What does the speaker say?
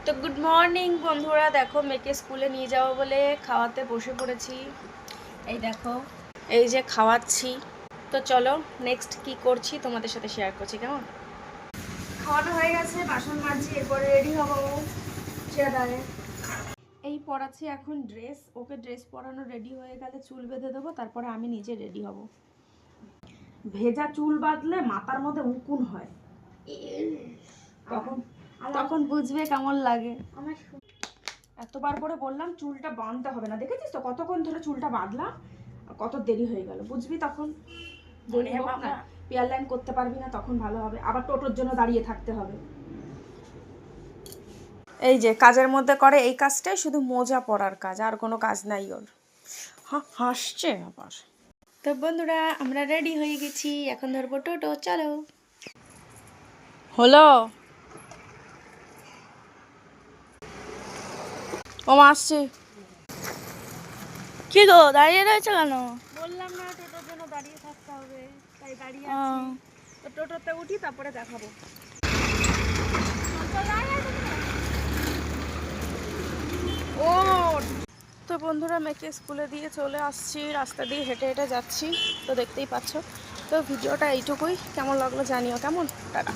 তো good morning বন্ধুরা, দেখো মেয়েকে স্কুলে নিয়ে যাবো বলে খাওয়াতে বসে পড়েছি। এই দেখো, এই যে খাওয়াচ্ছি। তো চলো নেক্সট কি করছি তোমাদের সাথে শেয়ার করছি। কেমন খাওয়ানো হয়ে গেছে, বাসন মাজছি, এরপরে রেডি হবো চেয়ারে। এই পরাচ্ছি এখন ড্রেস, ওকে ড্রেস পরানো রেডি হয়ে গেলে চুল বেঁধে দেবো, তারপরে আমি নিজে রেডি হব। ভেজা চুল বাঁধলে মাথার মধ্যে উকুন হয়, তখন তখন বুঝবে কেমন লাগে। এতবার করে বললাম চুলটা বাঁধতে হবে না, দেখেছিস তো কতক্ষণ ধরে চুলটা বাঁধলাম, কত দেরি হয়ে গেল। বুঝবি তখন দেরি হোক না, পেয়ার লাইন করতে পারবি না, তখন ভালো হবে। আবার টোটোর জন্য দাঁড়িয়ে থাকতে হবে। এই যে কাজের মধ্যে করে এই কাজটাই, শুধু মোজা পরার কাজ, আর কোনো কাজ নাই ওর। হাসছে আবার। তো বন্ধুরা আমরা রেডি হয়ে গেছি, এখন ধরবো টোটো, চলো। হলো ও আসছে। কি গো দাঁড়িয়ে রয়েছে কেন? বললাম না টোটোর জন্য দাঁড়িয়ে থাকতে হবে, তাই দাঁড়িয়ে আছি। তো টোটোতে উঠি, তারপরে দেখাবো। ও তো বন্ধুরা মেয়েকে স্কুলে দিয়ে চলে আসছি, রাস্তা দিয়ে হেঁটে হেঁটে যাচ্ছি, তো দেখতেই পাচ্ছ। তো ভিডিওটা এইটুকুই, কেমন লাগলো জানিও। কেমন টাটা।